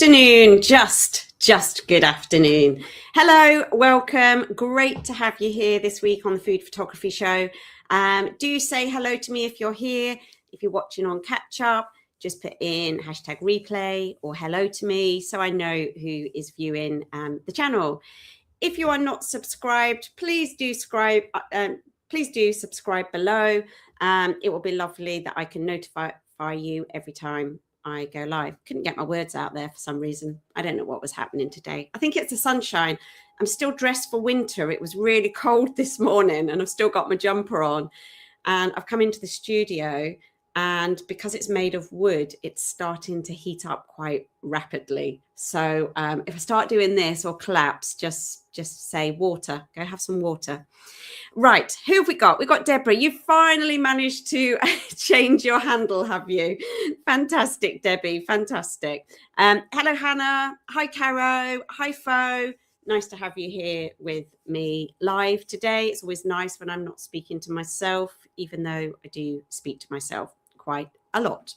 afternoon, just good afternoon. Hello, welcome. Great to have you here this week on the Food Photography Show. Do say hello to me if you're here. If you're watching on catch up, just put in #replay or hello to me so I know who is viewing the channel. If you are not subscribed, please do subscribe. Subscribe below. It will be lovely that I can notify you every time I go live. Couldn't get my words out there for some reason. I don't know what was happening today. I think it's the sunshine. I'm still dressed for winter. It was really cold this morning and I've still got my jumper on. And I've come into the studio, and because it's made of wood, it's starting to heat up quite rapidly. So if I start doing this or collapse, just say water. Go have some water. Right, who have we got? We've got Deborah. You finally managed to change your handle, have you? Fantastic, Debbie. Fantastic. Hello, Hannah. Hi, Caro. Hi, Fo. Nice to have you here with me live today. It's always nice when I'm not speaking to myself, even though I do speak to myself quite a lot.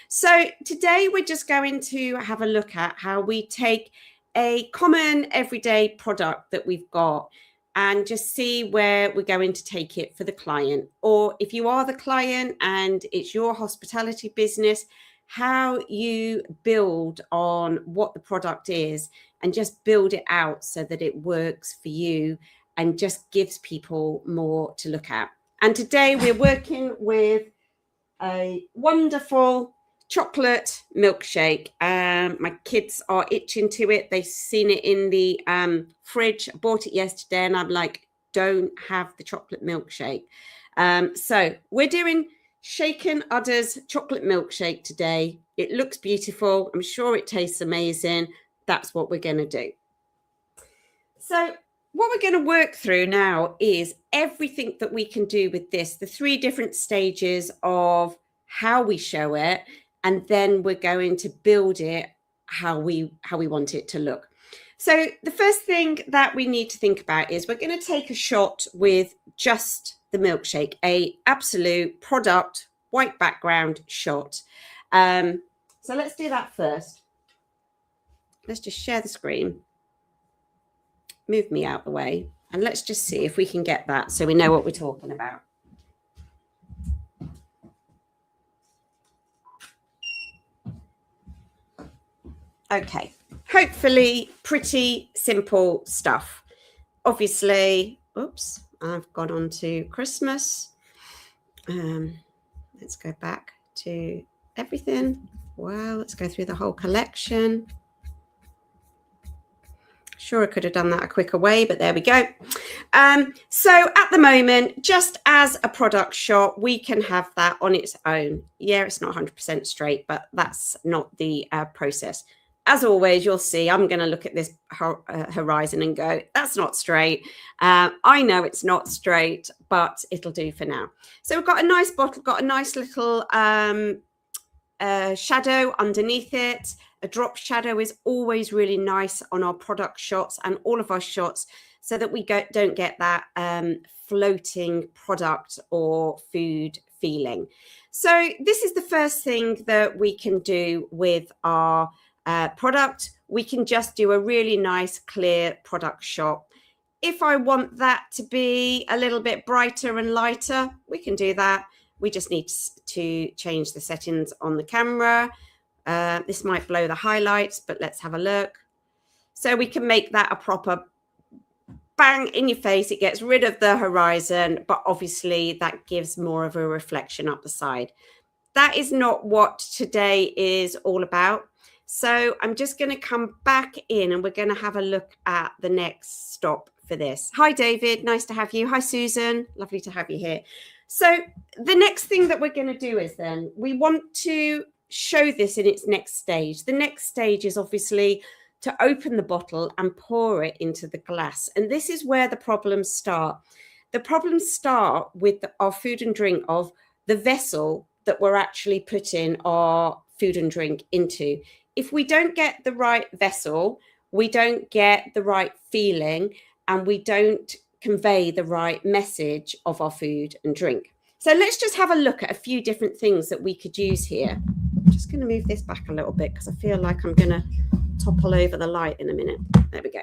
So today we're just going to have a look at how we take a common everyday product that we've got and just see where we're going to take it for the client. Or if you are the client and it's your hospitality business, how you build on what the product is and just build it out so that it works for you and just gives people more to look at. And today we're working with a wonderful chocolate milkshake. My kids are itching to it. They've seen it in the fridge. I bought it yesterday and I'm like, don't have the chocolate milkshake. So we're doing Shaken Udder's chocolate milkshake today. It looks beautiful. I'm sure it tastes amazing. That's what we're going to do. So what we're going to work through now is everything that we can do with this, the 3 different stages of how we show it, and then we're going to build it how we want it to look. So the first thing that we need to think about is we're going to take a shot with just the milkshake, a absolute product white background shot. So let's do that first. Let's just share the screen. Move me out the way, and let's just see if we can get that so we know what we're talking about. Okay, hopefully pretty simple stuff. Obviously, oops, I've gone on to Christmas. Let's go back to everything. Wow, let's go through the whole collection. Sure, I could have done that a quicker way, but there we go. So at the moment, just as a product shot, we can have that on its own. Yeah, it's not 100% straight, but that's not the process. As always, you'll see I'm going to look at this horizon and go, that's not straight. I know it's not straight, but it'll do for now. So we've got a nice bottle, got a nice little shadow underneath it. A drop shadow is always really nice on our product shots and all of our shots so that we don't get that floating product or food feeling. So this is the first thing that we can do with our product. We can just do a really nice clear product shot. If I want that to be a little bit brighter and lighter, we can do that. We just need to change the settings on the camera. This might blow the highlights, but let's have a look. So we can make that a proper bang in your face. It gets rid of the horizon, but obviously that gives more of a reflection up the side. That is not what today is all about. So I'm just going to come back in and we're going to have a look at the next stop for this. Hi, David. Nice to have you. Hi, Susan. Lovely to have you here. So the next thing that we're going to do is then we want to show this in its next stage. The next stage is obviously to open the bottle and pour it into the glass. And this is where the problems start. The problems start with our food and drink of the vessel that we're actually putting our food and drink into. If we don't get the right vessel, we don't get the right feeling, and we don't convey the right message of our food and drink. So let's just have a look at a few different things that we could use here. just going to move this back a little bit because I feel like I'm going to topple over the light in a minute. There we go.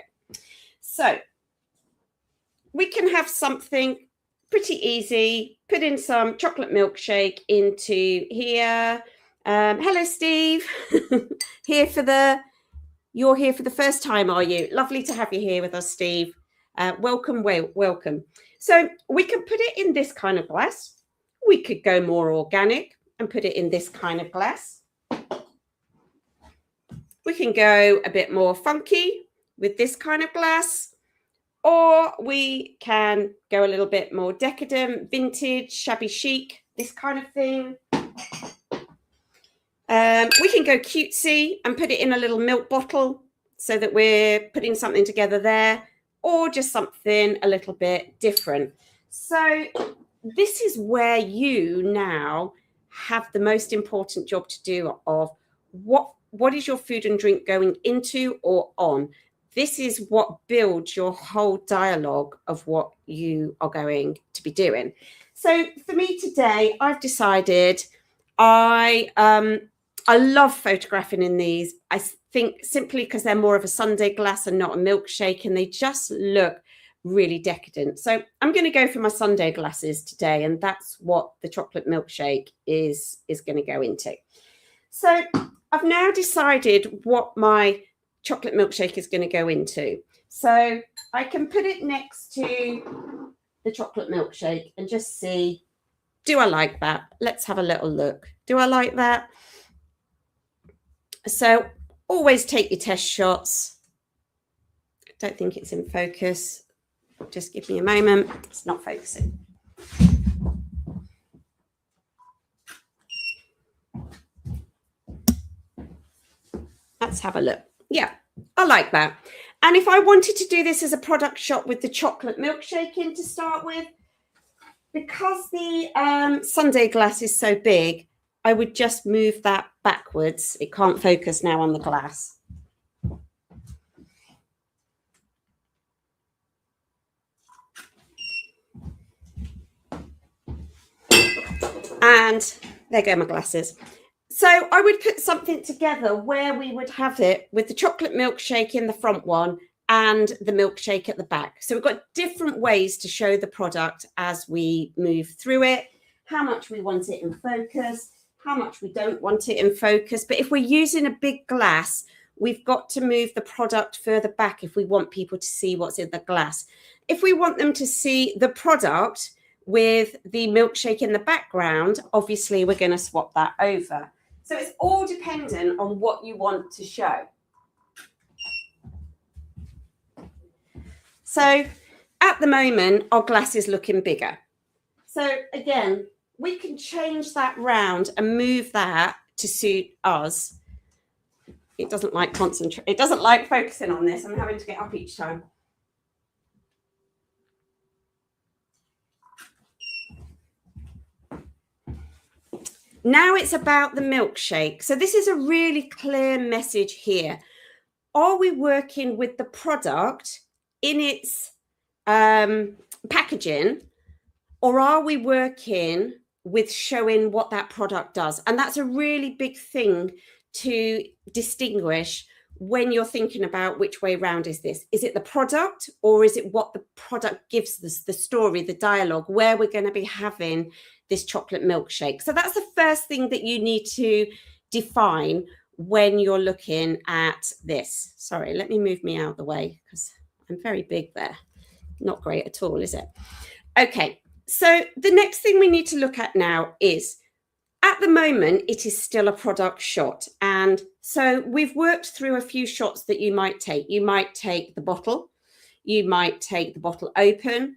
So we can have something pretty easy. Put in some chocolate milkshake into here. Hello, Steve. You're here for the first time, are you? Lovely to have you here with us, Steve. Welcome. So we can put it in this kind of glass. We could go more organic and put it in this kind of glass. We can go a bit more funky with this kind of glass, or we can go a little bit more decadent, vintage, shabby chic, this kind of thing. We can go cutesy and put it in a little milk bottle so that we're putting something together there, or just something a little bit different. So this is where you now have the most important job to do of what is your food and drink going into or on. This is what builds your whole dialogue of what you are going to be doing. So for me today, I've decided I love photographing in these. I think simply because they're more of a sundae glass and not a milkshake, and they just look really decadent. So I'm going to go for my sundae glasses today, and that's what the chocolate milkshake is going to go into. So I've now decided what my chocolate milkshake is going to go into. So I can put it next to the chocolate milkshake and just see, do I like that? Let's have a little look. Do I like that? So always take your test shots. I don't think it's in focus. Just give me a moment. It's not focusing. Let's have a look. Yeah, I like that. And if I wanted to do this as a product shot with the chocolate milkshake in to start with, because the sundae glass is so big, I would just move that backwards. It can't focus now on the glass. And there go my glasses. So I would put something together where we would have it with the chocolate milkshake in the front one and the milkshake at the back. So we've got different ways to show the product as we move through it, how much we want it in focus, how much we don't want it in focus. But if we're using a big glass, we've got to move the product further back if we want people to see what's in the glass. If we want them to see the product with the milkshake in the background, obviously we're going to swap that over. So it's all dependent on what you want to show. So at the moment, our glass is looking bigger. So again, we can change that round and move that to suit us. It doesn't like it doesn't like focusing on this. I'm having to get up each time. Now it's about the milkshake. So this is a really clear message here. Are we working with the product in its packaging, or are we working with showing what that product does? And that's a really big thing to distinguish when you're thinking about which way round is this. Is it the product, or is it what the product gives us, the story, the dialogue, where we're going to be having this chocolate milkshake? So that's the first thing that you need to define when you're looking at this. Sorry, let me move me out of the way because I'm very big there. Not great at all, is it? Okay, so the next thing we need to look at now is, at the moment, it is still a product shot. And so we've worked through a few shots that you might take. You might take the bottle. You might take the bottle open.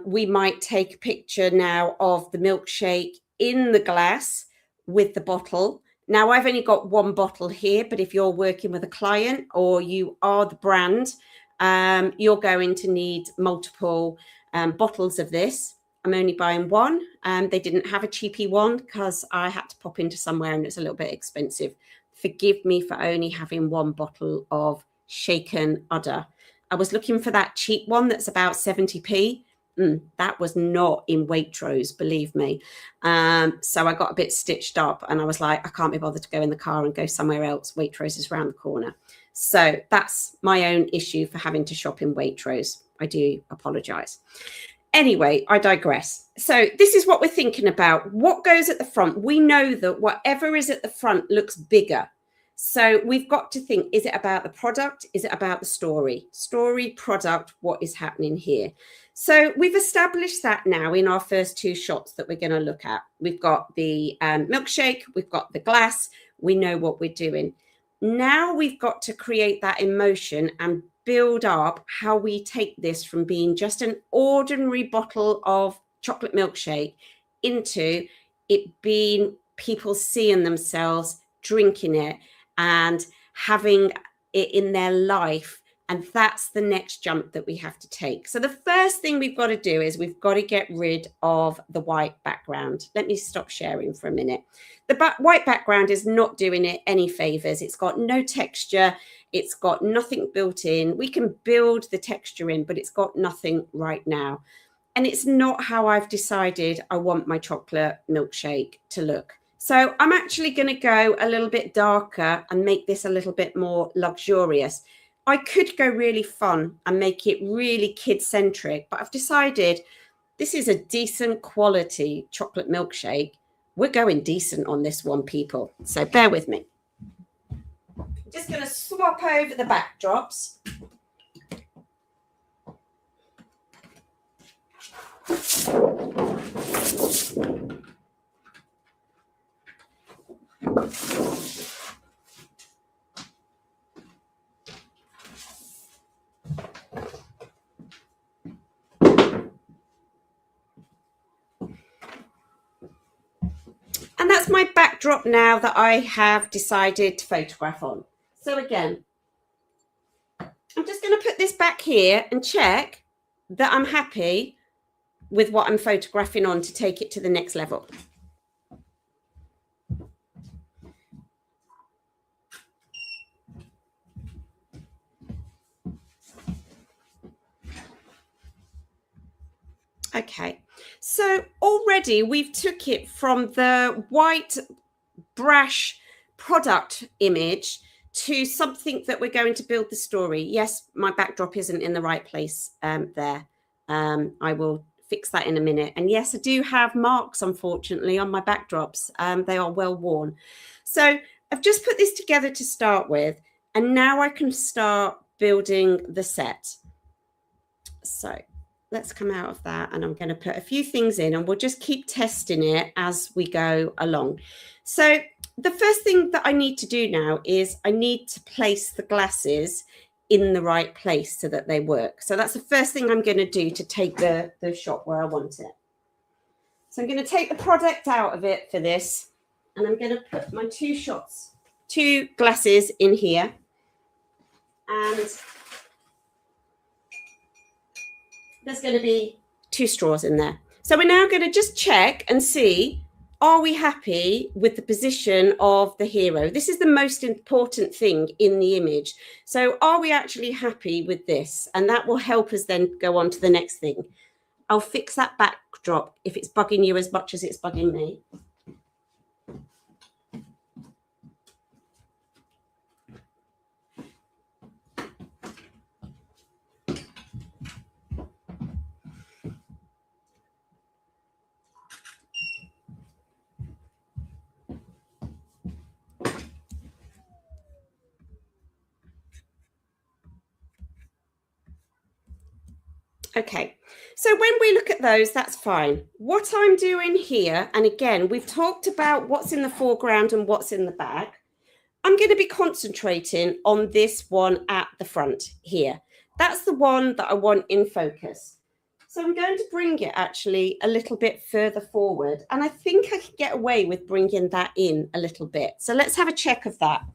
We might take a picture now of the milkshake in the glass with the bottle. Now, I've only got one bottle here, but if you're working with a client or you are the brand, you're going to need multiple bottles of this. I'm only buying one. They didn't have a cheapy one because I had to pop into somewhere and it's a little bit expensive. Forgive me for only having one bottle of shaken udder. I was looking for that cheap one that's about 70p. that was not in Waitrose, believe me. So I got a bit stitched up and I was like, I can't be bothered to go in the car and go somewhere else. Waitrose is around the corner. So that's my own issue for having to shop in Waitrose. I do apologise. Anyway, I digress. So this is what we're thinking about. What goes at the front? We know that whatever is at the front looks bigger. So we've got to think, is it about the product? Is it about the story? Story, product, what is happening here? So we've established that now in our first two shots that we're going to look at. We've got the milkshake, we've got the glass, we know what we're doing. Now we've got to create that emotion and build up how we take this from being just an ordinary bottle of chocolate milkshake into it being people seeing themselves drinking it and having it in their life. And that's the next jump that we have to take. So the first thing we've got to do is we've got to get rid of the white background. Let me stop sharing for a minute. The white background is not doing it any favors. It's got no texture. It's got nothing built in. We can build the texture in, but it's got nothing right now. And it's not how I've decided I want my chocolate milkshake to look. So I'm actually going to go a little bit darker and make this a little bit more luxurious. I could go really fun and make it really kid-centric, but I've decided this is a decent quality chocolate milkshake. We're going decent on this one, people. So bear with me. Just going to swap over the backdrops. And that's my backdrop now that I have decided to photograph on. So again, I'm just going to put this back here and check that I'm happy with what I'm photographing on to take it to the next level. Okay, so already we've took it from the white brash product image to something that we're going to build the story. Yes, my backdrop isn't in the right place there. I will fix that in a minute. And yes, I do have marks, unfortunately, on my backdrops. They are well worn. So I've just put this together to start with, and now I can start building the set. So let's come out of that, and I'm going to put a few things in, and we'll just keep testing it as we go along. So the first thing that I need to do now is I need to place the glasses in the right place so that they work. So that's the first thing I'm going to do to take the shot where I want it. So I'm going to take the product out of it for this, and I'm going to put my two glasses in here, and there's going to be 2 straws in there. So we're now going to just check and see, are we happy with the position of the hero? This is the most important thing in the image. So are we actually happy with this? And that will help us then go on to the next thing. I'll fix that backdrop if it's bugging you as much as it's bugging me. Okay, so when we look at those, that's fine. What I'm doing here, and again, we've talked about what's in the foreground and what's in the back. I'm going to be concentrating on this one at the front here. That's the one that I want in focus. So I'm going to bring it actually a little bit further forward, and I think I can get away with bringing that in a little bit. So let's have a check of that.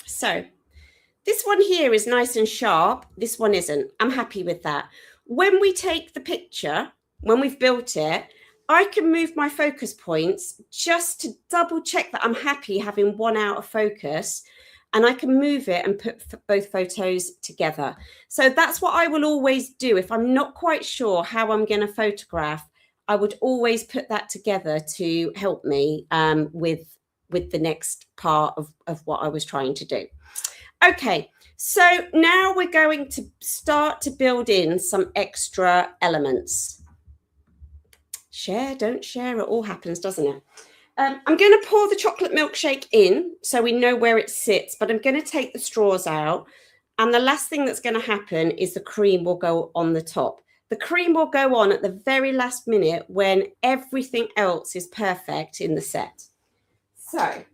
So this one here is nice and sharp. This one isn't. I'm happy with that. When we take the picture, when we've built it, I can move my focus points just to double check that I'm happy having one out of focus, and I can move it and put both photos together. So that's what I will always do. If I'm not quite sure how I'm going to photograph, I would always put that together to help me with the next part of what I was trying to do. Okay, so now we're going to start to build in some extra elements. Share, don't share, it all happens, doesn't it? I'm going to pour the chocolate milkshake in so we know where it sits, but I'm going to take the straws out. And the last thing that's going to happen is the cream will go on the top. The cream will go on at the very last minute when everything else is perfect in the set. So,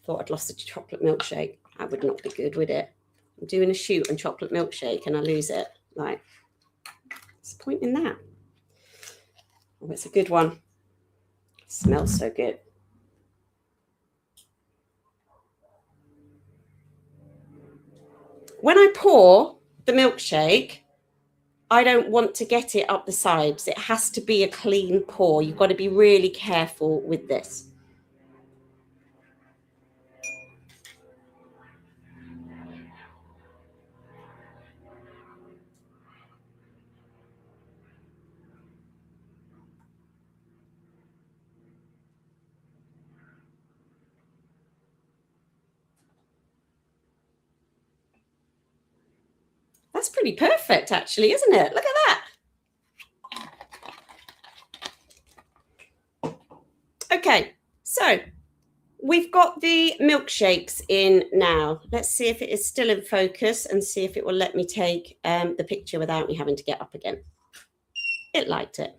thought I'd lost the chocolate milkshake. That would not be good, would it? I'm doing a shoot on chocolate milkshake and I lose it. Like, what's the point in that? Oh, it's a good one. It smells so good. When I pour the milkshake, I don't want to get it up the sides. It has to be a clean pour. You've got to be really careful with this. That's pretty perfect, actually, isn't it? Look at that. Okay, so we've got the milkshakes in now. Let's see if it is still in focus and see if it will let me take the picture without me having to get up again. It liked it.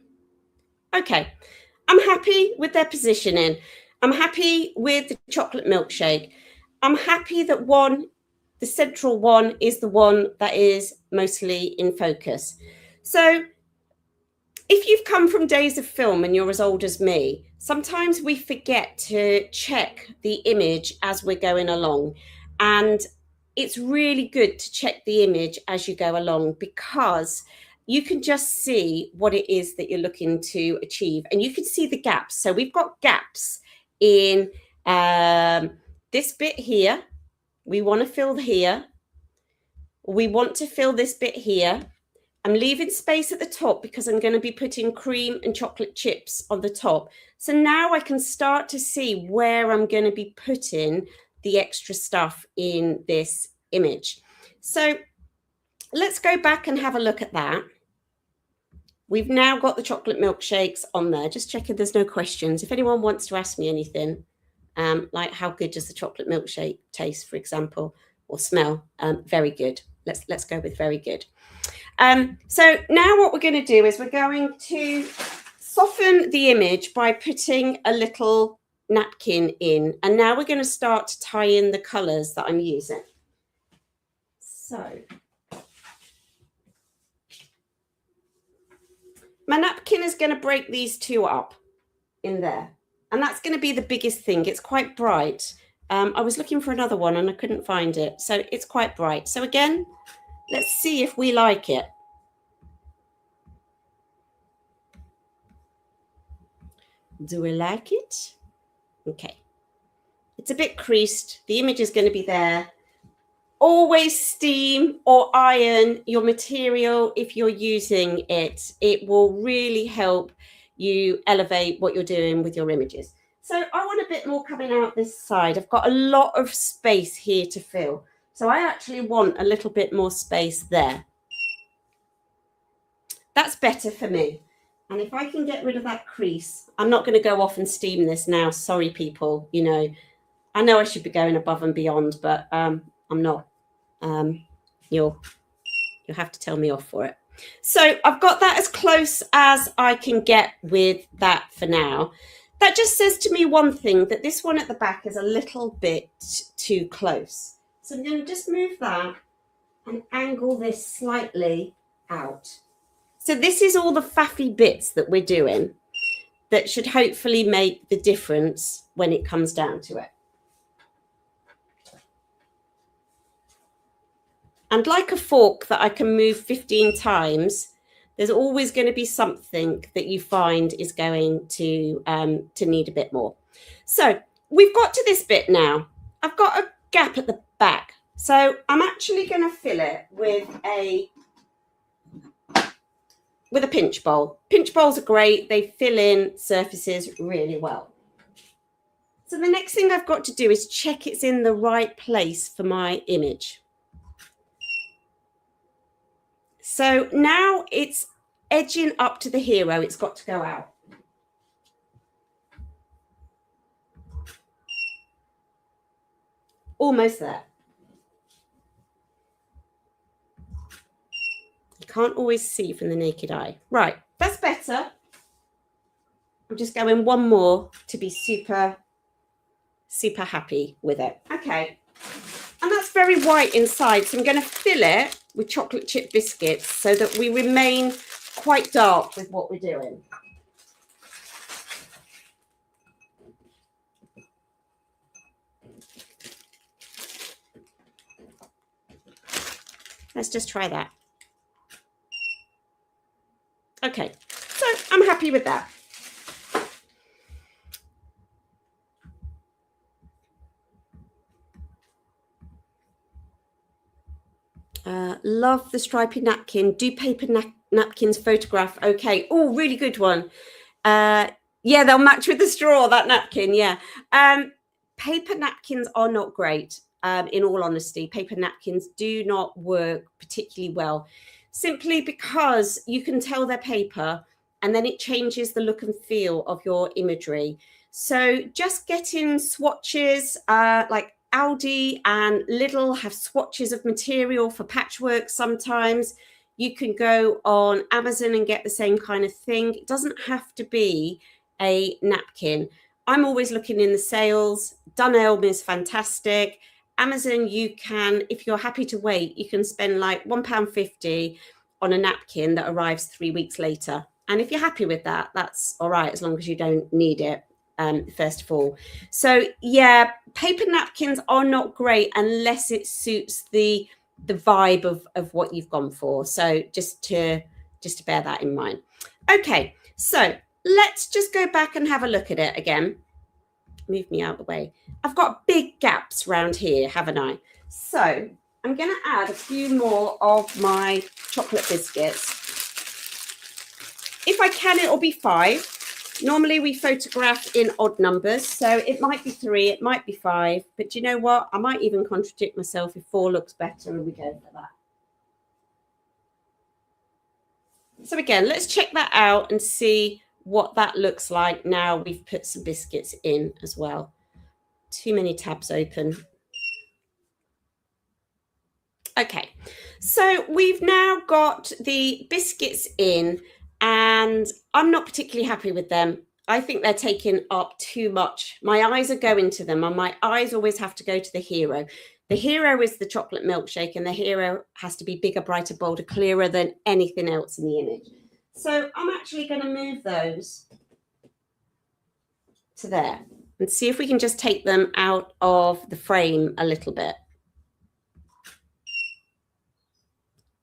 Okay, I'm happy with their positioning. I'm happy with the chocolate milkshake. I'm happy that the central one is the one that is mostly in focus. So if you've come from days of film and you're as old as me, sometimes we forget to check the image as we're going along. And it's really good to check the image as you go along, because you can just see what it is that you're looking to achieve. And you can see the gaps. So we've got gaps in this bit here. We want to fill here. We want to fill this bit here. I'm leaving space at the top because I'm going to be putting cream and chocolate chips on the top. So now I can start to see where I'm going to be putting the extra stuff in this image. So let's go back and have a look at that. We've now got the chocolate milkshakes on there. Just checking there's no questions. If anyone wants to ask me anything, like how good does the chocolate milkshake taste, for example, or smell? Very good. Let's go with very good. So now what we're going to do is we're going to soften the image by putting a little napkin in. And now we're going to start to tie in the colours that I'm using. So my napkin is going to break these two up in there. And that's going to be the biggest thing. It's quite bright. I was looking for another one and I couldn't find it. So it's quite bright. So again, let's see if we like it. Do we like it? Okay. It's a bit creased. The image is going to be there. Always steam or iron your material if you're using it. It will really help you elevate what you're doing with your images. So I want a bit more coming out this side. I've got a lot of space here to fill. So I actually want a little bit more space there. That's better for me. And if I can get rid of that crease, I'm not going to go off and steam this now. Sorry, people. You know, I know I should be going above and beyond, but I'm not. You'll have to tell me off for it. So I've got that as close as I can get with that for now. That just says to me one thing, that this one at the back is a little bit too close. So I'm going to just move that and angle this slightly out. So this is all the faffy bits that we're doing that should hopefully make the difference when it comes down to it. And like a fork that I can move 15 times, There's always going to be something that you find is going to need a bit more. So we've got to this bit now. I've got a gap at the back. So I'm actually going to fill it with a pinch bowl. Pinch bowls are great. They fill in surfaces really well. So the next thing I've got to do is check it's in the right place for my image. So now it's edging up to the hero. It's got to go out. Almost there. You can't always see from the naked eye. Right, that's better. I'm just going one more to be super happy with it. Okay, and that's very white inside, so I'm going to fill it with chocolate chip biscuits so that we remain quite dark with what we're doing. Let's just try that. Okay, so I'm happy with that. Love the stripy napkin. Do paper napkins photograph? Okay. Oh, really good one. Yeah, they'll match with the straw, that napkin. Yeah. Paper napkins are not great. In all honesty, paper napkins do not work particularly well, simply because you can tell they're paper and then it changes the look and feel of your imagery. So just getting swatches, like Aldi and Lidl have swatches of material for patchwork sometimes. You can go on Amazon and get the same kind of thing. It doesn't have to be a napkin. I'm always looking in the sales. Dunelm is fantastic. Amazon, you can, if you're happy to wait, you can spend like £1.50 on a napkin that arrives 3 weeks later. And if you're happy with that, that's all right, as long as you don't need it. First of all, so yeah, paper napkins are not great unless it suits the vibe of what you've gone for. So just to bear that in mind. Okay, so let's just go back and have a look at it again. Move me out of the way. I've got big gaps around here, haven't I? So I'm going to add a few more of my chocolate biscuits. If I can, it'll be 5. Normally we photograph in odd numbers, so it might be 3, it might be 5, but do you know what? I might even contradict myself if 4 looks better and we go for that. So again, let's check that out and see what that looks like now we've put some biscuits in as well. Too many tabs open. Okay, so we've now got the biscuits in, and I'm not particularly happy with them. I think they're taking up too much. My eyes are going to them, and my eyes always have to go to the hero. The hero is the chocolate milkshake, and the hero has to be bigger, brighter, bolder, clearer than anything else in the image. So I'm actually going to move those to there and see if we can just take them out of the frame a little bit.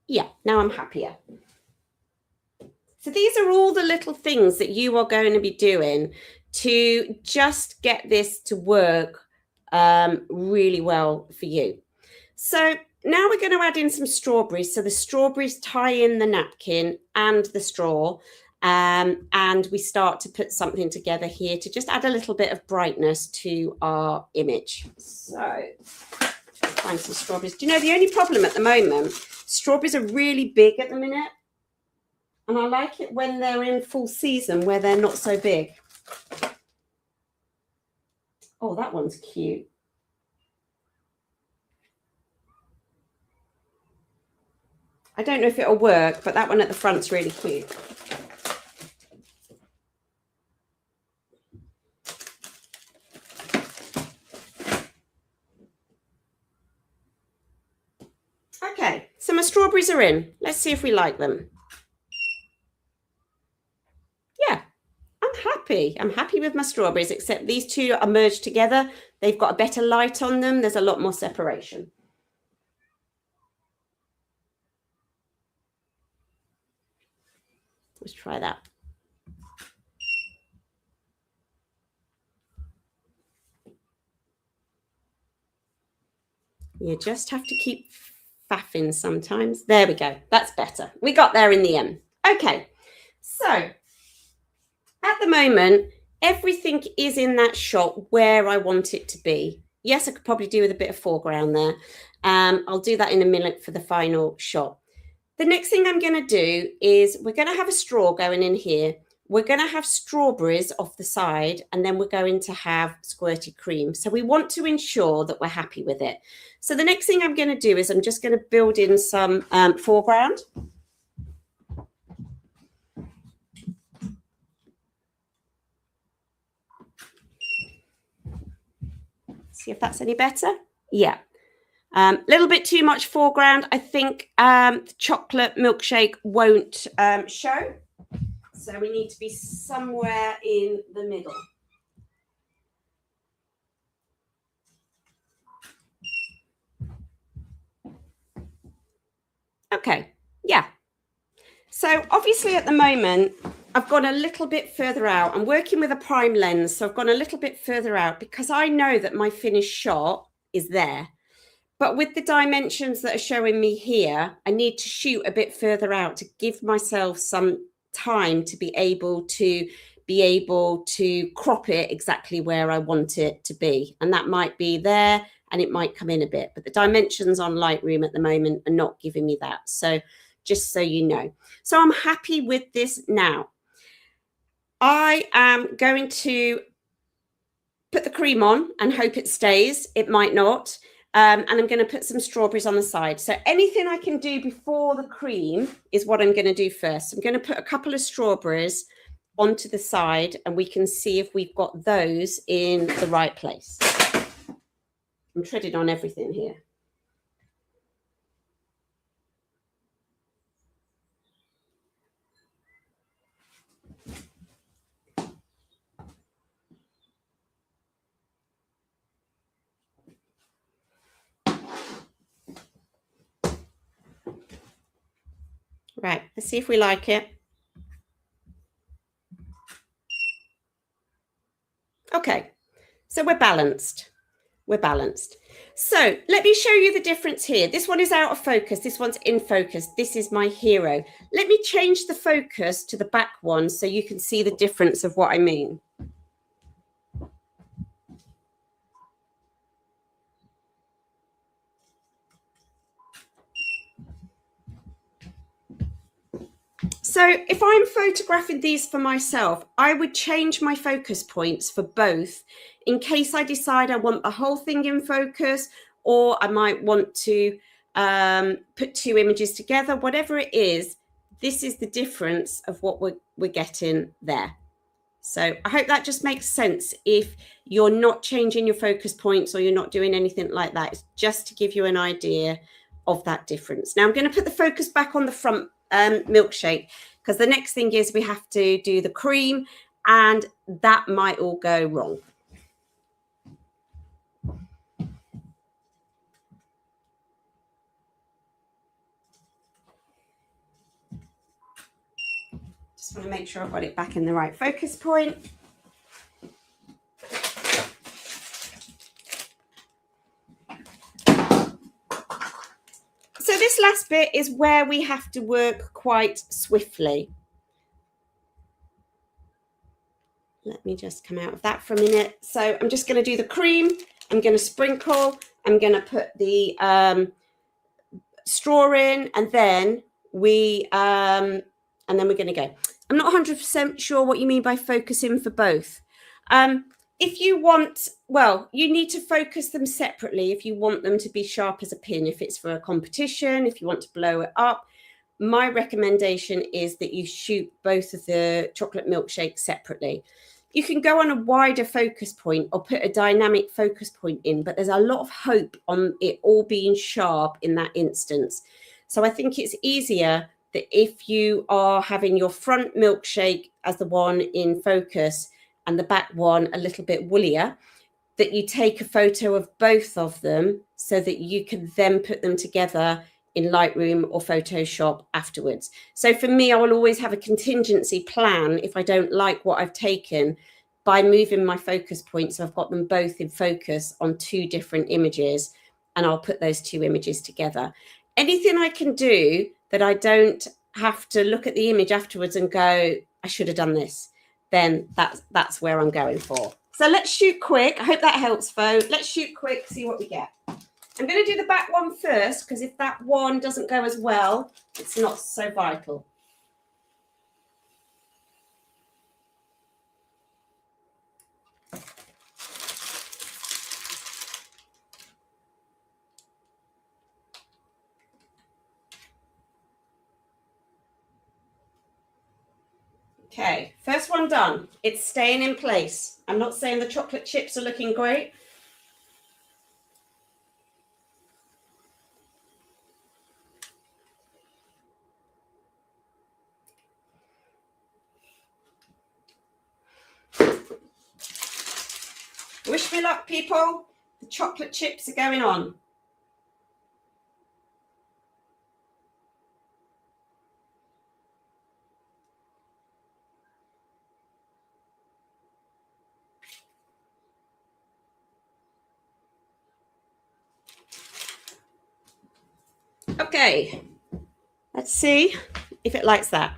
Yeah, now I'm happier. So these are all the little things that you are going to be doing to just get this to work really well for you. So now we're going to add in some strawberries. So the strawberries tie in the napkin and the straw, and we start to put something together here to just add a little bit of brightness to our image. So find some strawberries. Do you know the only problem at the moment? Strawberries are really big at the minute. And I like it when they're in full season where they're not so big. Oh, that one's cute. I don't know if it'll work, but that one at the front's really cute. Okay, so my strawberries are in. Let's see if we like them. Yeah, I'm happy with my strawberries, except these two are merged together. They've got a better light on them. There's a lot more separation. Let's try that. You just have to keep faffing sometimes. There we go. That's better. We got there in the end. Okay. So at the moment, everything is in that shot where I want it to be. Yes, I could probably do with a bit of foreground there. I'll do that in a minute for the final shot. The next thing I'm going to do is we're going to have a straw going in here. We're going to have strawberries off the side, and then we're going to have squirted cream. So we want to ensure that we're happy with it. So the next thing I'm going to do is I'm just going to build in some foreground. See if that's any better. Yeah. A little bit too much foreground. I think the chocolate milkshake won't show. So we need to be somewhere in the middle. Okay, yeah. So obviously at the moment, I've gone a little bit further out. I'm working with a prime lens, so I've gone a little bit further out because I know that my finished shot is there. But with the dimensions that are showing me here, I need to shoot a bit further out to give myself some time to be able to crop it exactly where I want it to be. And that might be there and it might come in a bit, but the dimensions on Lightroom at the moment are not giving me that. So just so you know. So I'm happy with this now. I am going to put the cream on and hope it stays. It might not. And I'm going to put some strawberries on the side. So anything I can do before the cream is what I'm going to do first. I'm going to put a couple of strawberries onto the side and we can see if we've got those in the right place. I'm treading on everything here. Right, let's see if we like it. Okay, so we're balanced. We're balanced. So let me show you the difference here. This one is out of focus. This one's in focus. This is my hero. Let me change the focus to the back one so you can see the difference of what I mean. So if I'm photographing these for myself, I would change my focus points for both in case I decide I want the whole thing in focus, or I might want to put two images together, whatever it is. This is the difference of what we're getting there. So I hope that just makes sense. If you're not changing your focus points or you're not doing anything like that, it's just to give you an idea of that difference. Now I'm going to put the focus back on the front milkshake, because the next thing is we have to do the cream, and that might all go wrong. Just want to make sure I've got it back in the right focus point. So this last bit is where we have to work quite swiftly. Let me just come out of that for a minute. So I'm just going to do the cream. I'm going to sprinkle. I'm going to put the straw in, and then we're going to go. I'm not 100% sure what you mean by focusing for both. If you want, well, you need to focus them separately if you want them to be sharp as a pin. If it's for a competition, if you want to blow it up, my recommendation is that you shoot both of the chocolate milkshakes separately. You can go on a wider focus point or put a dynamic focus point in, but there's a lot of hope on it all being sharp in that instance. So I think it's easier that if you are having your front milkshake as the one in focus and the back one a little bit woollier, that you take a photo of both of them so that you can then put them together in Lightroom or Photoshop afterwards. So for me, I will always have a contingency plan if I don't like what I've taken by moving my focus points. So I've got them both in focus on two different images, and I'll put those two images together. Anything I can do that I don't have to look at the image afterwards and go, I should have done this, then that's where I'm going for. So let's shoot quick. I hope that helps, Fo. Let's shoot quick, see what we get. I'm going to do the back one first, because if that one doesn't go as well, it's not so vital. Okay, first one done. It's staying in place. I'm not saying the chocolate chips are looking great. Wish me luck, people. The chocolate chips are going on. Okay, let's see if it likes that.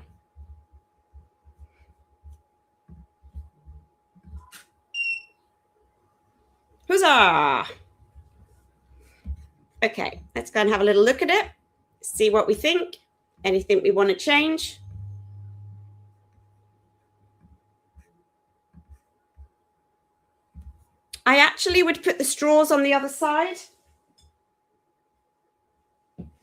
Huzzah! Okay, let's go and have a little look at it, see what we think, anything we want to change. I actually would put the straws on the other side,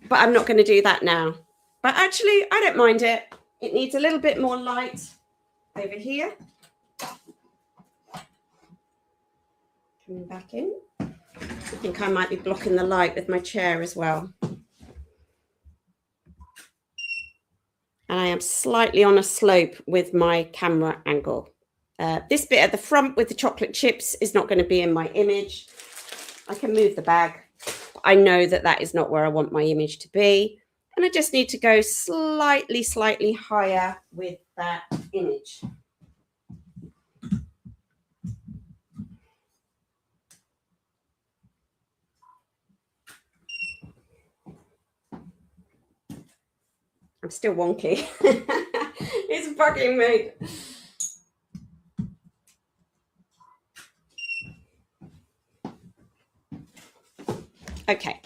but I'm not going to do that now. But actually, I don't mind it. It needs a little bit more light over here. Coming back in. I think I might be blocking the light with my chair as well. And I am slightly on a slope with my camera angle. This bit at the front with the chocolate chips is not going to be in my image. I can move the bag. I know that that is not where I want my image to be. And I just need to go slightly higher with that image. I'm still wonky. It's bugging me. Okay.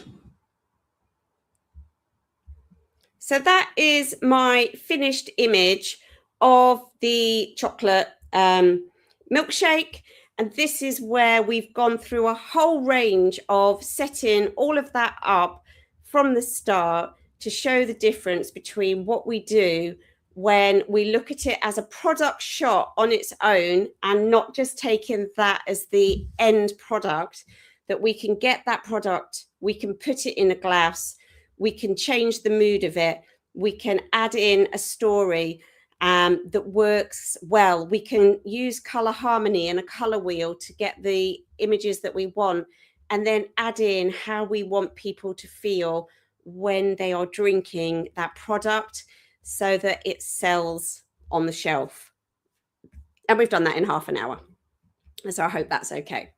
So that is my finished image of the chocolate milkshake. And this is where we've gone through a whole range of setting all of that up from the start to show the difference between what we do when we look at it as a product shot on its own and not just taking that as the end product, that we can get that product, we can put it in a glass, we can change the mood of it, we can add in a story that works well. We can use color harmony and a color wheel to get the images that we want, and then add in how we want people to feel when they are drinking that product so that it sells on the shelf. And we've done that in half an hour. So I hope that's okay.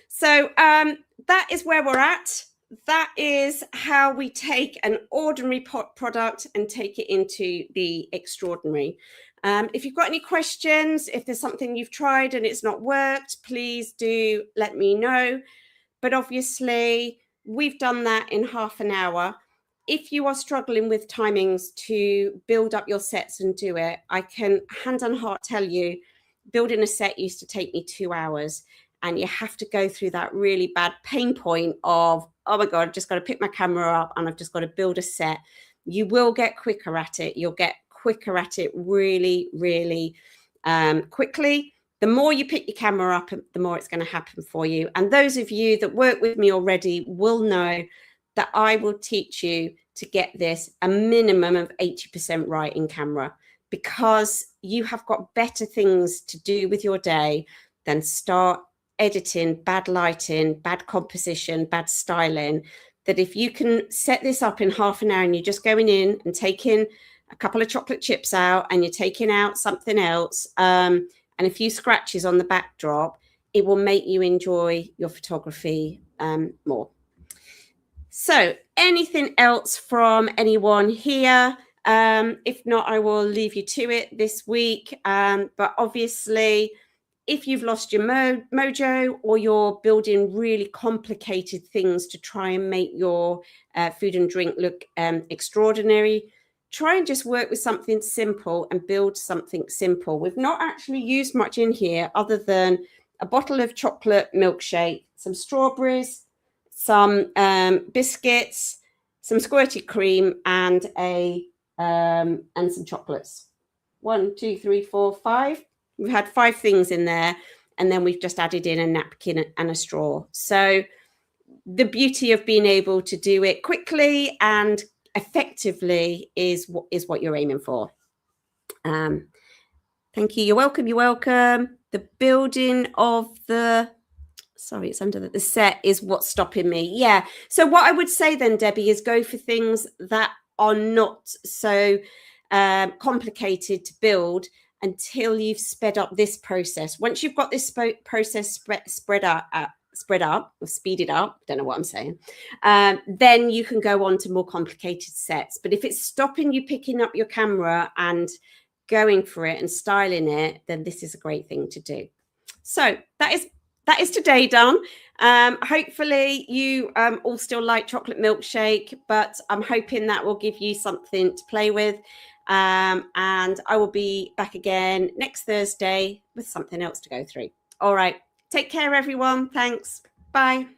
So that is where we're at. That is how we take an ordinary product and take it into the extraordinary. If you've got any questions, if there's something you've tried and it's not worked, please do let me know. But obviously, we've done that in half an hour. If you are struggling with timings to build up your sets and do it, I can hand on heart tell you, building a set used to take me 2 hours. And you have to go through that really bad pain point of, oh my God, I've just got to pick my camera up and I've just got to build a set. You will get quicker at it. You'll get quicker at it really quickly. The more you pick your camera up, the more it's going to happen for you. And those of you that work with me already will know that I will teach you to get this a minimum of 80% right in camera, because you have got better things to do with your day than start editing bad lighting, bad composition, bad styling, that if you can set this up in half an hour and you're just going in and taking a couple of chocolate chips out and you're taking out something else and a few scratches on the backdrop, it will make you enjoy your photography more. So anything else from anyone here? If not, I will leave you to it this week. But obviously, if you've lost your mojo or you're building really complicated things to try and make your food and drink look extraordinary, try and just work with something simple and build something simple. We've not actually used much in here other than a bottle of chocolate milkshake, some strawberries, some biscuits, some squirty cream, and some chocolates. 1, 2, 3, 4, 5. We've had 5 things in there, and then we've just added in a napkin and a straw. So the beauty of being able to do it quickly and effectively is what you're aiming for. Thank you. You're welcome. You're welcome. The building of the it's under the set is what's stopping me. Yeah. So what I would say then, Debbie, is go for things that are not so complicated to build until you've sped up this process. Once you've got this process speeded up, don't know what I'm saying, then you can go on to more complicated sets. But if it's stopping you picking up your camera and going for it and styling it, then this is a great thing to do. So that is today done. Hopefully you all still like chocolate milkshake, but I'm hoping that will give you something to play with. And I will be back again next Thursday with something else to go through. All right. Take care, everyone. Thanks. Bye.